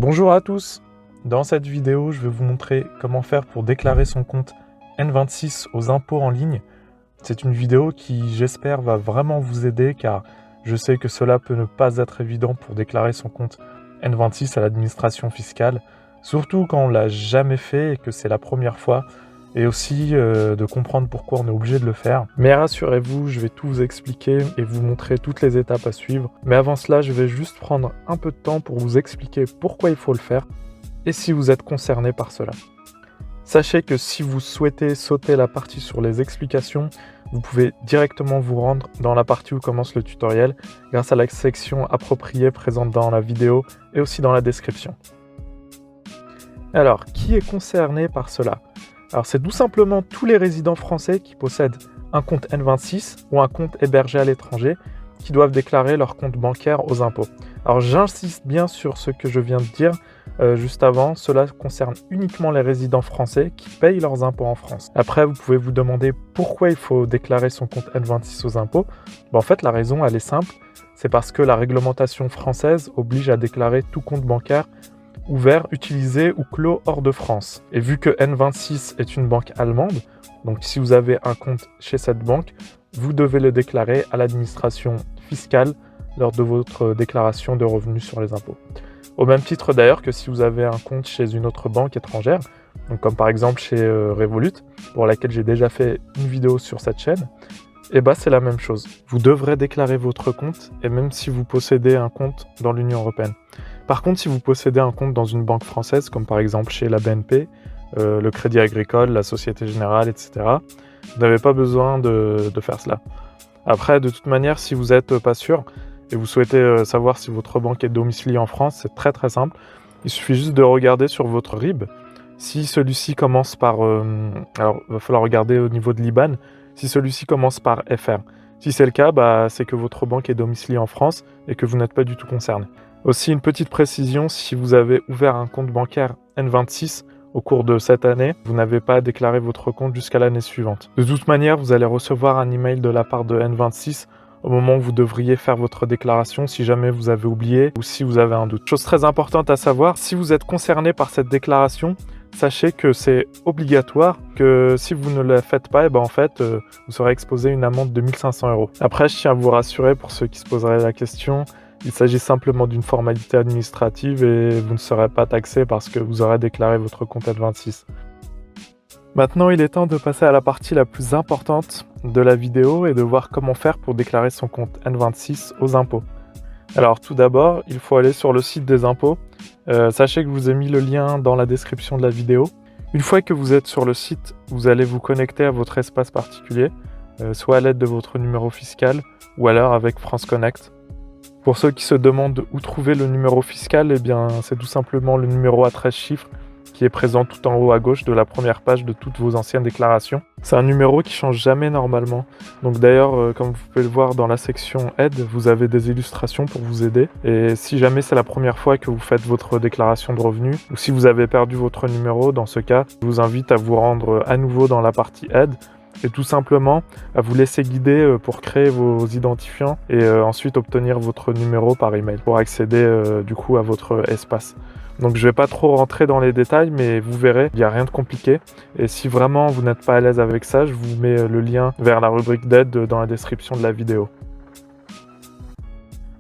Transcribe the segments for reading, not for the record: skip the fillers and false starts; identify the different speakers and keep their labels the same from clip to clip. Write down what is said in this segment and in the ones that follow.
Speaker 1: Bonjour à tous. Dans cette vidéo, je vais vous montrer comment faire pour déclarer son compte N26 aux impôts en ligne. C'est une vidéo qui, j'espère, va vraiment vous aider car je sais que cela peut ne pas être évident pour déclarer son compte N26 à l'administration fiscale, surtout quand on l'a jamais fait et que c'est la première fois, et aussi de comprendre pourquoi on est obligé de le faire. Mais rassurez-vous, je vais tout vous expliquer et vous montrer toutes les étapes à suivre. Mais avant cela, je vais juste prendre un peu de temps pour vous expliquer pourquoi il faut le faire et si vous êtes concerné par cela. Sachez que si vous souhaitez sauter la partie sur les explications, vous pouvez directement vous rendre dans la partie où commence le tutoriel grâce à la section appropriée présente dans la vidéo et aussi dans la description. Alors, qui est concerné par cela ? Alors, c'est tout simplement tous les résidents français qui possèdent un compte N26 ou un compte hébergé à l'étranger qui doivent déclarer leur compte bancaire aux impôts. Alors, j'insiste bien sur ce que je viens de dire juste avant. Cela concerne uniquement les résidents français qui payent leurs impôts en France. Après, vous pouvez vous demander pourquoi il faut déclarer son compte N26 aux impôts. En fait, la raison, elle est simple. C'est parce que la réglementation française oblige à déclarer tout compte bancaire ouvert, utilisé ou clos hors de France. Et vu que N26 est une banque allemande, donc si vous avez un compte chez cette banque, vous devez le déclarer à l'administration fiscale lors de votre déclaration de revenus sur les impôts. Au même titre d'ailleurs que si vous avez un compte chez une autre banque étrangère, donc comme par exemple chez Revolut, pour laquelle j'ai déjà fait une vidéo sur cette chaîne, et c'est la même chose. Vous devrez déclarer votre compte, et même si vous possédez un compte dans l'Union européenne. Par contre, si vous possédez un compte dans une banque française, comme par exemple chez la BNP, le Crédit Agricole, la Société Générale, etc., vous n'avez pas besoin de faire cela. Après, de toute manière, si vous n'êtes pas sûr et vous souhaitez savoir si votre banque est domiciliée en France, c'est très très simple. Il suffit juste de regarder sur votre RIB. Si celui-ci commence par... alors, il va falloir regarder au niveau de l'IBAN. Si celui-ci commence par FR. Si c'est le cas, c'est que votre banque est domiciliée en France et que vous n'êtes pas du tout concerné. Aussi, une petite précision, si vous avez ouvert un compte bancaire N26 au cours de cette année, vous n'avez pas à déclarer votre compte jusqu'à l'année suivante. De toute manière, vous allez recevoir un email de la part de N26 au moment où vous devriez faire votre déclaration si jamais vous avez oublié ou si vous avez un doute. Chose très importante à savoir, si vous êtes concerné par cette déclaration, sachez que c'est obligatoire, que si vous ne la faites pas, vous serez exposé à une amende de 1 500 €. Après, je tiens à vous rassurer pour ceux qui se poseraient la question, il s'agit simplement d'une formalité administrative et vous ne serez pas taxé parce que vous aurez déclaré votre compte N26. Maintenant, il est temps de passer à la partie la plus importante de la vidéo et de voir comment faire pour déclarer son compte N26 aux impôts. Alors tout d'abord, il faut aller sur le site des impôts. Sachez que je vous ai mis le lien dans la description de la vidéo. Une fois que vous êtes sur le site, vous allez vous connecter à votre espace particulier, soit à l'aide de votre numéro fiscal ou alors avec France Connect. Pour ceux qui se demandent où trouver le numéro fiscal, c'est tout simplement le numéro à 13 chiffres qui est présent tout en haut à gauche de la première page de toutes vos anciennes déclarations. C'est un numéro qui change jamais normalement. Donc d'ailleurs, comme vous pouvez le voir dans la section aide, vous avez des illustrations pour vous aider. Et si jamais c'est la première fois que vous faites votre déclaration de revenus, ou si vous avez perdu votre numéro, dans ce cas, je vous invite à vous rendre à nouveau dans la partie aide et tout simplement à vous laisser guider pour créer vos identifiants et ensuite obtenir votre numéro par email pour accéder à votre espace. Donc je ne vais pas trop rentrer dans les détails, mais vous verrez, il n'y a rien de compliqué. Et si vraiment vous n'êtes pas à l'aise avec ça, je vous mets le lien vers la rubrique d'aide dans la description de la vidéo.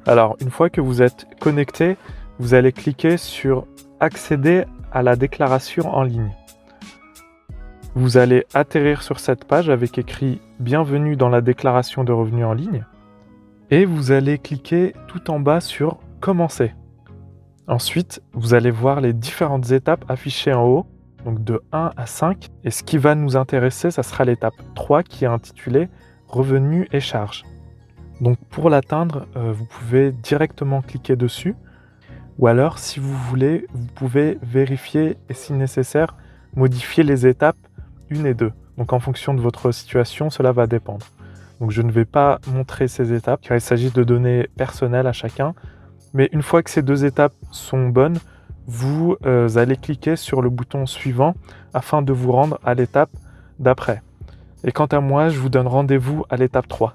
Speaker 1: Alors, une fois que vous êtes connecté, vous allez cliquer sur « Accéder à la déclaration en ligne ». Vous allez atterrir sur cette page avec écrit « Bienvenue dans la déclaration de revenus en ligne » et vous allez cliquer tout en bas sur « Commencer ». Ensuite, vous allez voir les différentes étapes affichées en haut, donc de 1 à 5. Et ce qui va nous intéresser, ça sera l'étape 3 qui est intitulée « Revenus et charges ». Donc pour l'atteindre, vous pouvez directement cliquer dessus. Ou alors, si vous voulez, vous pouvez vérifier et si nécessaire, modifier les étapes 1 et 2. Donc en fonction de votre situation, cela va dépendre. Donc je ne vais pas montrer ces étapes car il s'agit de données personnelles à chacun. Mais une fois que ces 2 étapes sont bonnes, vous allez cliquer sur le bouton suivant afin de vous rendre à l'étape d'après. Et quant à moi, je vous donne rendez-vous à l'étape 3.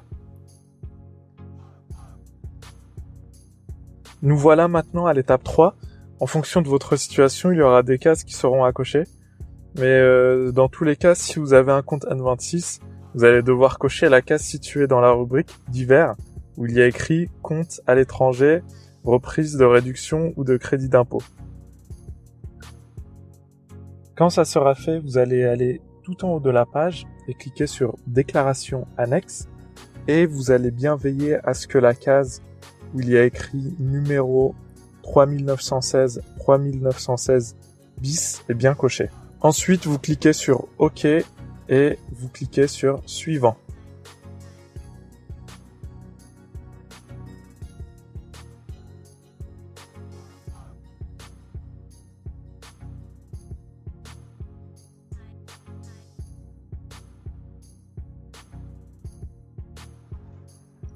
Speaker 1: Nous voilà maintenant à l'étape 3. En fonction de votre situation, il y aura des cases qui seront à cocher. Mais dans tous les cas, si vous avez un compte N26, vous allez devoir cocher la case située dans la rubrique divers, où il y a écrit compte à l'étranger, reprise de réduction ou de crédit d'impôt. Quand ça sera fait, vous allez aller tout en haut de la page et cliquer sur déclaration annexe, et vous allez bien veiller à ce que la case où il y a écrit numéro 3916 bis est bien cochée. Ensuite, vous cliquez sur OK et vous cliquez sur Suivant.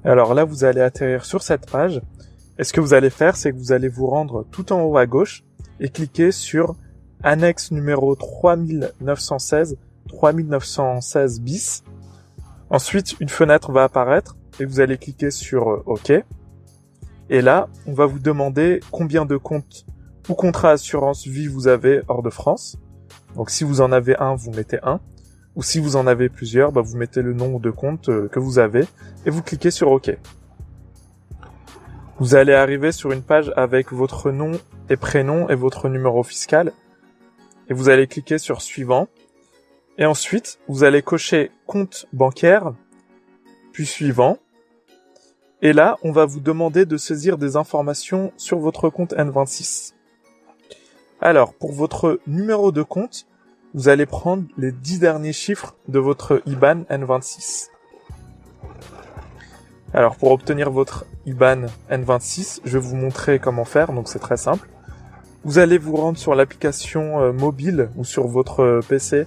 Speaker 1: Alors là, vous allez atterrir sur cette page. Et ce que vous allez faire, c'est que vous allez vous rendre tout en haut à gauche et cliquer sur annexe numéro 3916 bis. Ensuite, une fenêtre va apparaître et vous allez cliquer sur OK. Et là, on va vous demander combien de comptes ou contrats assurance vie vous avez hors de France. Donc si vous en avez un, vous mettez 1. Ou si vous en avez plusieurs, vous mettez le nombre de comptes que vous avez et vous cliquez sur OK. Vous allez arriver sur une page avec votre nom et prénom et votre numéro fiscal. Et vous allez cliquer sur Suivant. Et ensuite, vous allez cocher compte bancaire, puis Suivant. Et là, on va vous demander de saisir des informations sur votre compte N26. Alors, pour votre numéro de compte, vous allez prendre les 10 derniers chiffres de votre IBAN N26. Alors, pour obtenir votre IBAN N26, je vais vous montrer comment faire, donc c'est très simple. Vous allez vous rendre sur l'application mobile ou sur votre PC.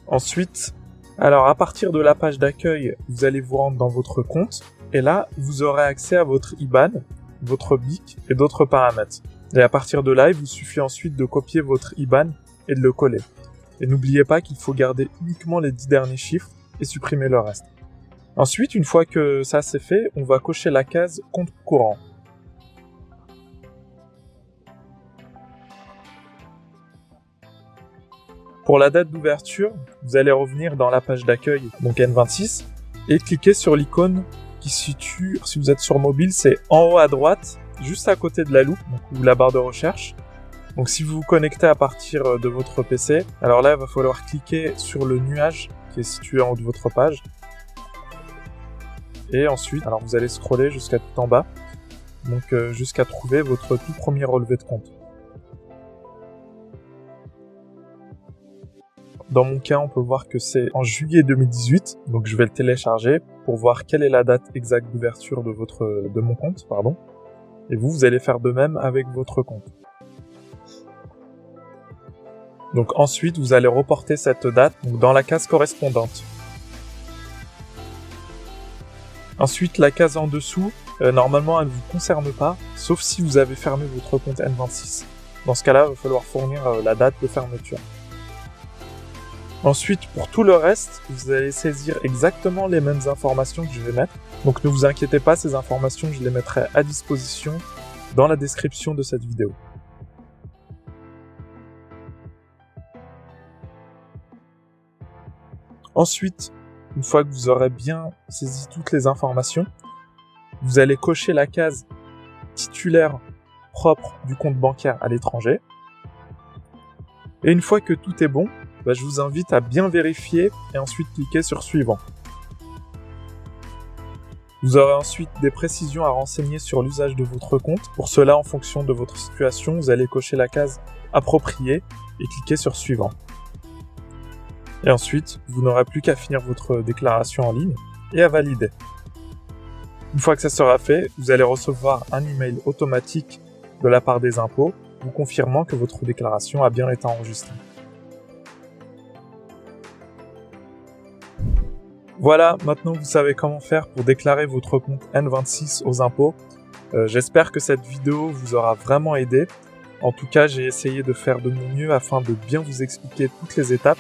Speaker 1: Ensuite, alors à partir de la page d'accueil, vous allez vous rendre dans votre compte. Et là, vous aurez accès à votre IBAN, votre BIC et d'autres paramètres. Et à partir de là, il vous suffit ensuite de copier votre IBAN et de le coller. Et n'oubliez pas qu'il faut garder uniquement les 10 derniers chiffres et supprimer le reste. Ensuite, une fois que ça c'est fait, on va cocher la case compte courant. Pour la date d'ouverture, vous allez revenir dans la page d'accueil, donc N26, et cliquer sur l'icône qui se situe, si vous êtes sur mobile, c'est en haut à droite, juste à côté de la loupe, ou la barre de recherche. Donc si vous vous connectez à partir de votre PC, alors là il va falloir cliquer sur le nuage qui est situé en haut de votre page. Et ensuite, alors vous allez scroller jusqu'à tout en bas, donc jusqu'à trouver votre tout premier relevé de compte. Dans mon cas, on peut voir que c'est en juillet 2018, donc je vais le télécharger pour voir quelle est la date exacte d'ouverture de mon compte, pardon. Et vous allez faire de même avec votre compte. Donc ensuite, vous allez reporter cette date dans la case correspondante. Ensuite, la case en dessous, normalement, elle ne vous concerne pas, sauf si vous avez fermé votre compte N26. Dans ce cas-là, il va falloir fournir la date de fermeture. Ensuite, pour tout le reste, vous allez saisir exactement les mêmes informations que je vais mettre. Donc ne vous inquiétez pas, ces informations, je les mettrai à disposition dans la description de cette vidéo. Ensuite, une fois que vous aurez bien saisi toutes les informations, vous allez cocher la case titulaire propre du compte bancaire à l'étranger. Et une fois que tout est bon, je vous invite à bien vérifier et ensuite cliquer sur Suivant. Vous aurez ensuite des précisions à renseigner sur l'usage de votre compte. Pour cela, en fonction de votre situation, vous allez cocher la case Appropriée et cliquer sur Suivant. Et ensuite, vous n'aurez plus qu'à finir votre déclaration en ligne et à valider. Une fois que ça sera fait, vous allez recevoir un email automatique de la part des impôts vous confirmant que votre déclaration a bien été enregistrée. Voilà, maintenant vous savez comment faire pour déclarer votre compte N26 aux impôts. J'espère que cette vidéo vous aura vraiment aidé. En tout cas, j'ai essayé de faire de mon mieux afin de bien vous expliquer toutes les étapes.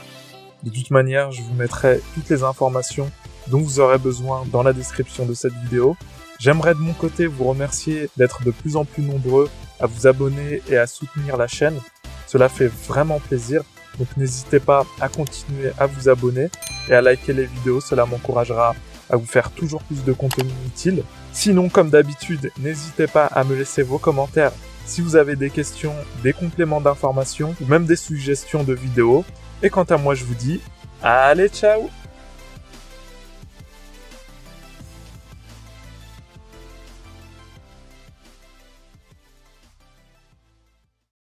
Speaker 1: De toute manière, je vous mettrai toutes les informations dont vous aurez besoin dans la description de cette vidéo. J'aimerais de mon côté vous remercier d'être de plus en plus nombreux à vous abonner et à soutenir la chaîne. Cela fait vraiment plaisir. Donc n'hésitez pas à continuer à vous abonner et à liker les vidéos. Cela m'encouragera à vous faire toujours plus de contenu utile. Sinon, comme d'habitude, n'hésitez pas à me laisser vos commentaires si vous avez des questions, des compléments d'informations ou même des suggestions de vidéos. Et quant à moi, je vous dis, allez, ciao!